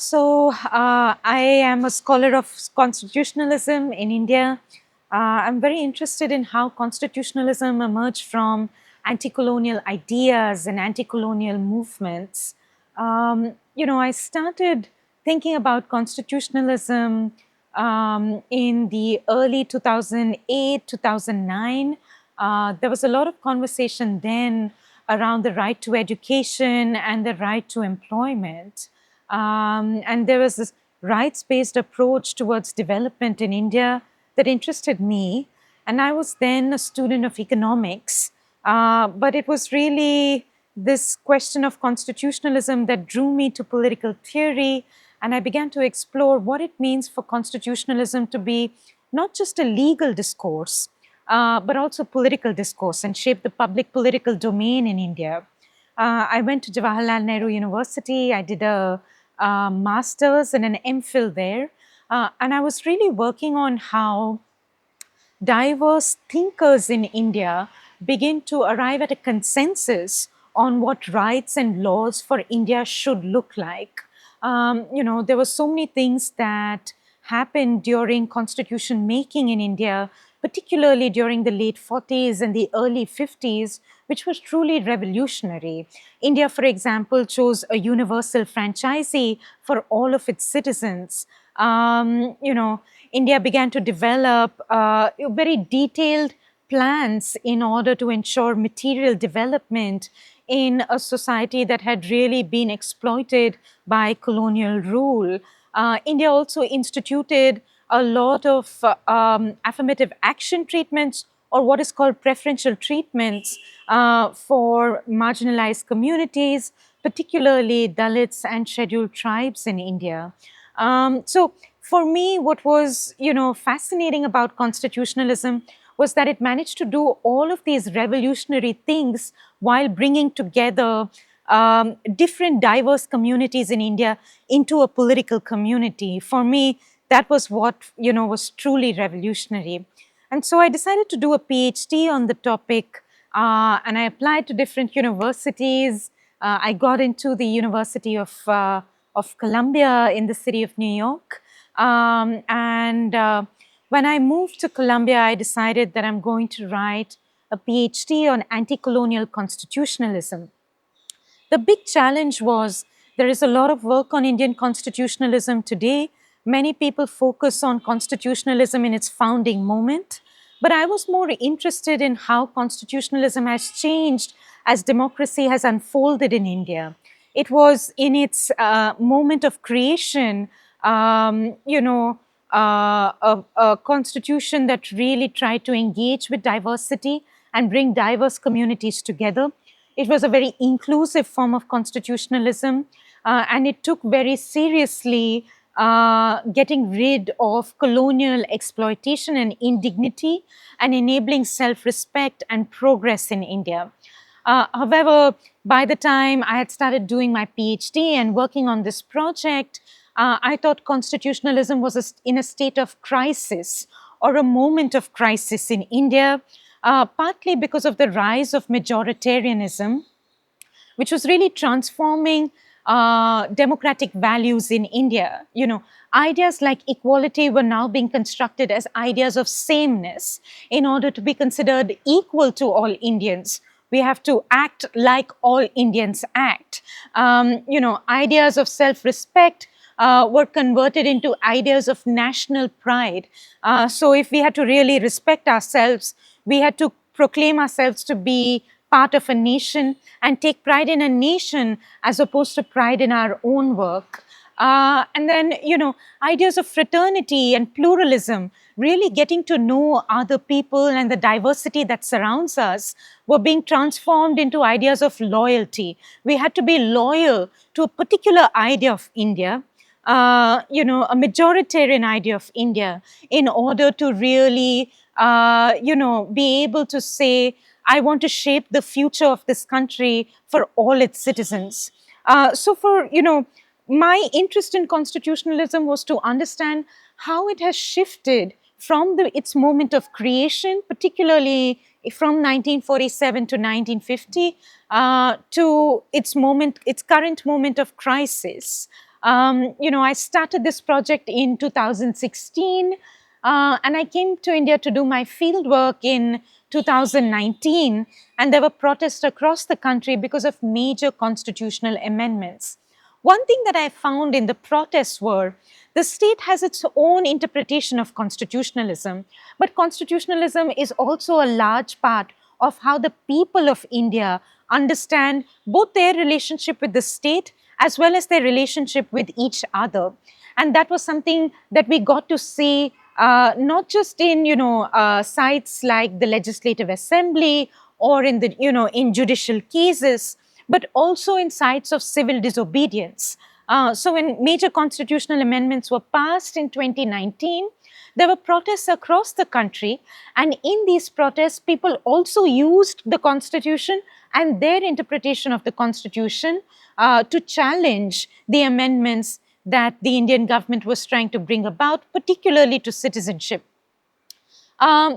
I am a scholar of constitutionalism in India. I'm very interested in how constitutionalism emerged from anti-colonial ideas and anti-colonial movements. I started thinking about constitutionalism in the early 2008, 2009. There was a lot of conversation then around the right to education and the right to employment. And there was this rights-based approach towards development in India that interested me. And I was then a student of economics, but it was really this question of constitutionalism that drew me to political theory. And I began to explore what it means for constitutionalism to be not just a legal discourse, but also political discourse and shape the public political domain in India. I went to Jawaharlal Nehru University. I did a master's and an MPhil there. And I was really working on how diverse thinkers in India begin to arrive at a consensus on what rights and laws for India should look like. There were so many things that happened during constitution making in India, particularly during the late 40s and the early 50s, which was truly revolutionary. India, for example, chose a universal franchisee for all of its citizens. India began to develop very detailed plans in order to ensure material development in a society that had really been exploited by colonial rule. India also instituted a lot of affirmative action treatments, or what is called preferential treatments for marginalized communities, particularly Dalits and scheduled tribes in India. So for me, what was fascinating about constitutionalism was that it managed to do all of these revolutionary things while bringing together different diverse communities in India into a political community. For me, that was what was truly revolutionary. And so I decided to do a PhD on the topic, and I applied to different universities. I got into the University of Columbia in the city of New York. When I moved to Columbia, I decided that I'm going to write a PhD on anti-colonial constitutionalism. The big challenge was there is a lot of work on Indian constitutionalism today. Many people focus on constitutionalism in its founding moment, but I was more interested in how constitutionalism has changed as democracy has unfolded in India. It was in its moment of creation, a constitution that really tried to engage with diversity and bring diverse communities together. It was a very inclusive form of constitutionalism, and it took very seriously getting rid of colonial exploitation and indignity and enabling self-respect and progress in India. However, by the time I had started doing my PhD and working on this project, I thought constitutionalism was in a state of crisis or a moment of crisis in India, partly because of the rise of majoritarianism, which was really transforming democratic values in India. Ideas like equality were now being constructed as ideas of sameness. In order to be considered equal to all Indians, we have to act like all Indians act. Ideas of self-respect were converted into ideas of national pride. So if we had to really respect ourselves, we had to proclaim ourselves to be part of a nation and take pride in a nation as opposed to pride in our own work. And then, ideas of fraternity and pluralism, really getting to know other people and the diversity that surrounds us, were being transformed into ideas of loyalty. We had to be loyal to a particular idea of India, a majoritarian idea of India, in order to really, be able to say, I want to shape the future of this country for all its citizens. My interest in constitutionalism was to understand how it has shifted from its moment of creation, particularly from 1947 to 1950, to its current moment of crisis. I started this project in 2016, and I came to India to do my field work in 2019, and there were protests across the country because of major constitutional amendments. One thing that I found in the protests were the state has its own interpretation of constitutionalism, but constitutionalism is also a large part of how the people of India understand both their relationship with the state as well as their relationship with each other. And that was something that we got to see not just in sites like the Legislative Assembly or in the in judicial cases, but also in sites of civil disobedience. So when major constitutional amendments were passed in 2019, there were protests across the country, and in these protests, people also used the Constitution and their interpretation of the Constitution to challenge the amendments that the Indian government was trying to bring about, particularly to citizenship.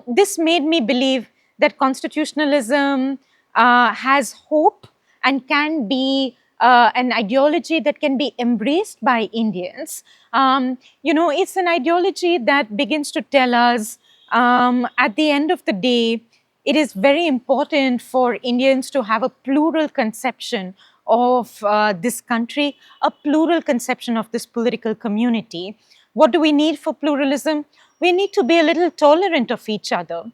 This made me believe that constitutionalism has hope and can be an ideology that can be embraced by Indians. It's an ideology that begins to tell us at the end of the day, it is very important for Indians to have a plural conception of this country, a plural conception of this political community. What do we need for pluralism? We need to be a little tolerant of each other.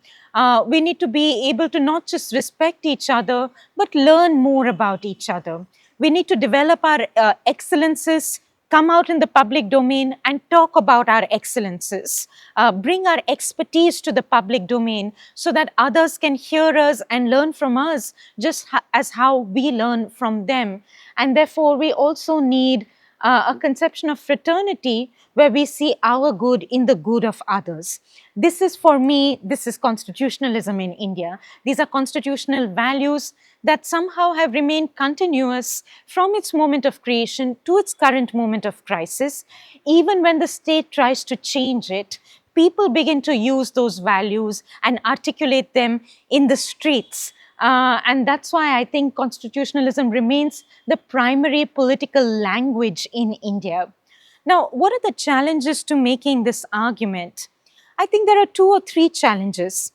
We need to be able to not just respect each other, but learn more about each other. We need to develop our excellences, come out in the public domain and talk about our excellences, bring our expertise to the public domain so that others can hear us and learn from us just as how we learn from them. And therefore, we also need a conception of fraternity where we see our good in the good of others. This is, for me, this is constitutionalism in India. These are constitutional values that somehow have remained continuous from its moment of creation to its current moment of crisis. Even when the state tries to change it, people begin to use those values and articulate them in the streets. And that's why I think constitutionalism remains the primary political language in India. Now, what are the challenges to making this argument? I think there are 2 or 3 challenges.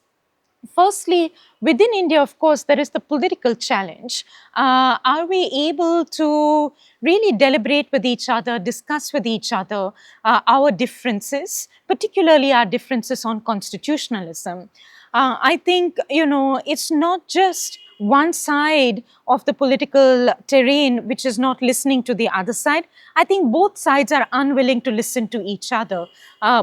Firstly, within India, of course, there is the political challenge. Are we able to really deliberate with each other, discuss with each other our differences, particularly our differences on constitutionalism? I think, it's not just one side of the political terrain which is not listening to the other side. I think both sides are unwilling to listen to each other,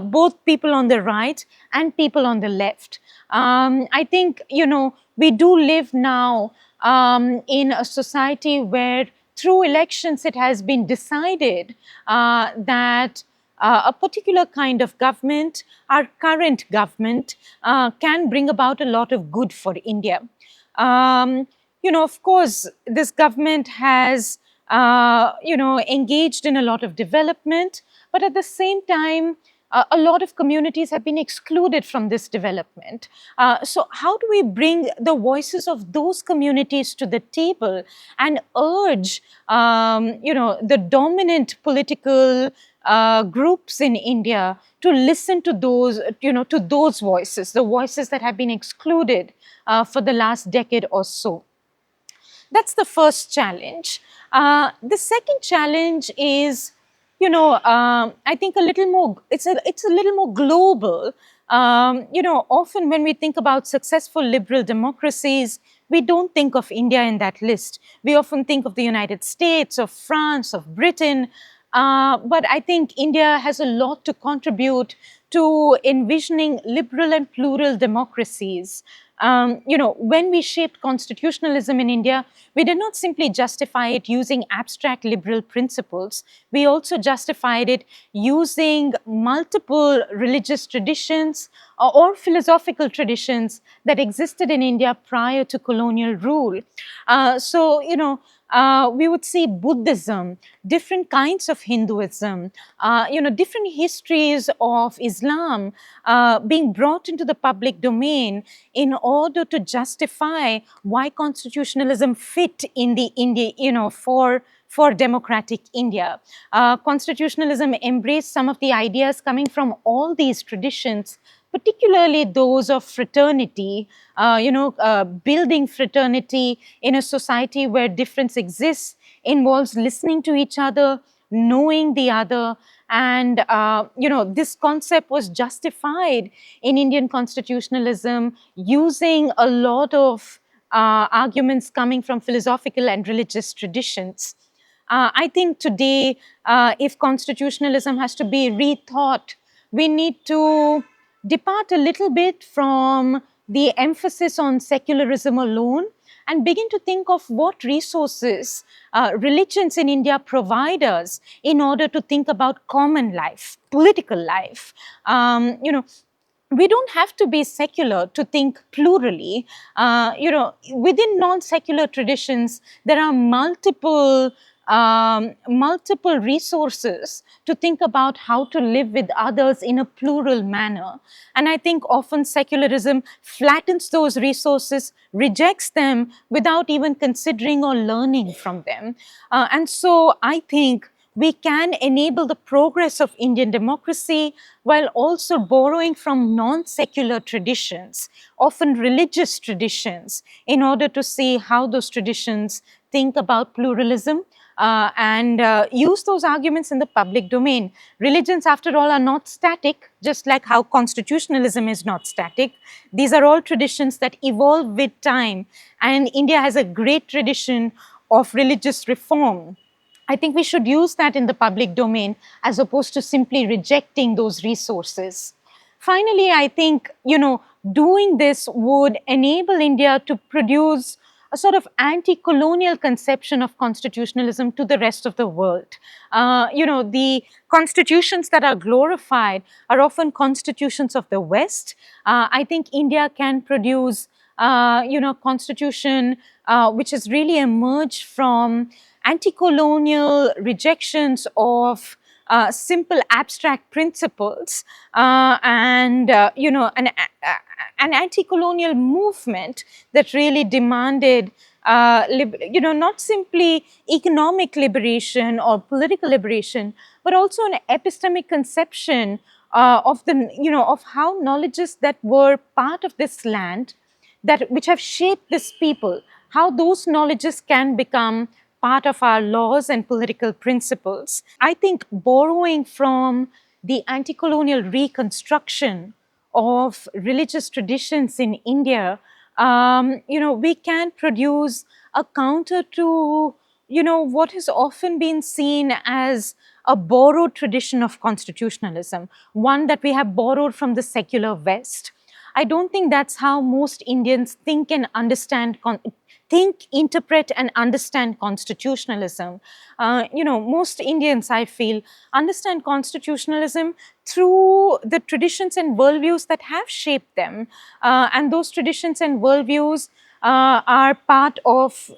both people on the right and people on the left. I think, we do live now in a society where through elections it has been decided that a particular kind of government, our current government, can bring about a lot of good for India. Of course, this government has, engaged in a lot of development, but at the same time, a lot of communities have been excluded from this development. So how do we bring the voices of those communities to the table and urge, the dominant political groups in India to listen to those voices, the voices that have been excluded for the last decade or so? That's the first challenge. The second challenge is, I think a little more, it's a little more global. Often when we think about successful liberal democracies, we don't think of India in that list. We often think of the United States, of France, of Britain. But I think India has a lot to contribute to envisioning liberal and plural democracies. When we shaped constitutionalism in India, we did not simply justify it using abstract liberal principles. We also justified it using multiple religious traditions or philosophical traditions that existed in India prior to colonial rule. We would see Buddhism, different kinds of Hinduism, different histories of Islam being brought into the public domain in order to justify why constitutionalism fit in the India, for for democratic India. Constitutionalism embraced some of the ideas coming from all these traditions, particularly those of fraternity, building fraternity in a society where difference exists, involves listening to each other, knowing the other. And, this concept was justified in Indian constitutionalism using a lot of arguments coming from philosophical and religious traditions. I think today, if constitutionalism has to be rethought, we need to depart a little bit from the emphasis on secularism alone and begin to think of what resources religions in India provide us in order to think about common life, political life. We don't have to be secular to think plurally. Within non-secular traditions, there are multiple resources to think about how to live with others in a plural manner. And I think often secularism flattens those resources, rejects them without even considering or learning from them. And so I think we can enable the progress of Indian democracy while also borrowing from non-secular traditions, often religious traditions, in order to see how those traditions think about pluralism and use those arguments in the public domain. Religions, after all, are not static, just like how constitutionalism is not static. These are all traditions that evolve with time, and India has a great tradition of religious reform. I think we should use that in the public domain as opposed to simply rejecting those resources. Finally, I think, doing this would enable India to produce a sort of anti-colonial conception of constitutionalism to the rest of the world. The constitutions that are glorified are often constitutions of the West. I think India can produce, constitution which has really emerged from anti-colonial rejections of simple abstract principles and an anti-colonial movement that really demanded not simply economic liberation or political liberation, but also an epistemic conception of how knowledges that were part of this land, which have shaped this people, how those knowledges can become part of our laws and political principles. I think borrowing from the anti-colonial reconstruction of religious traditions in India, we can produce a counter to, what has often been seen as a borrowed tradition of constitutionalism, one that we have borrowed from the secular West. I don't think that's how most Indians think and understand interpret and understand constitutionalism. Most Indians, I feel, understand constitutionalism through the traditions and worldviews that have shaped them. And those traditions and worldviews are part of,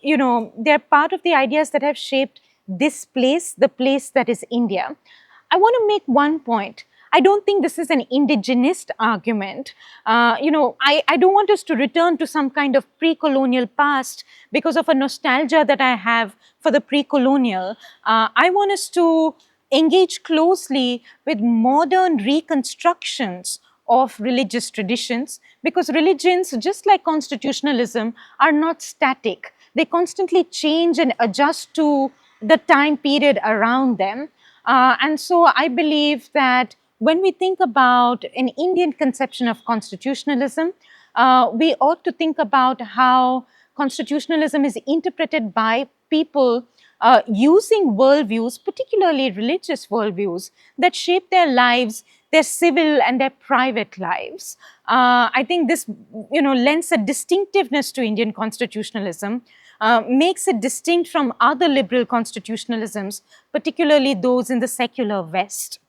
they're part of the ideas that have shaped this place, the place that is India. I want to make one point. I don't think this is an indigenist argument. I don't want us to return to some kind of pre-colonial past because of a nostalgia that I have for the pre-colonial. I want us to engage closely with modern reconstructions of religious traditions, because religions, just like constitutionalism, are not static. They constantly change and adjust to the time period around them. And so I believe that when we think about an Indian conception of constitutionalism, we ought to think about how constitutionalism is interpreted by people using worldviews, particularly religious worldviews, that shape their lives, their civil and their private lives. I think this, lends a distinctiveness to Indian constitutionalism, makes it distinct from other liberal constitutionalisms, particularly those in the secular West.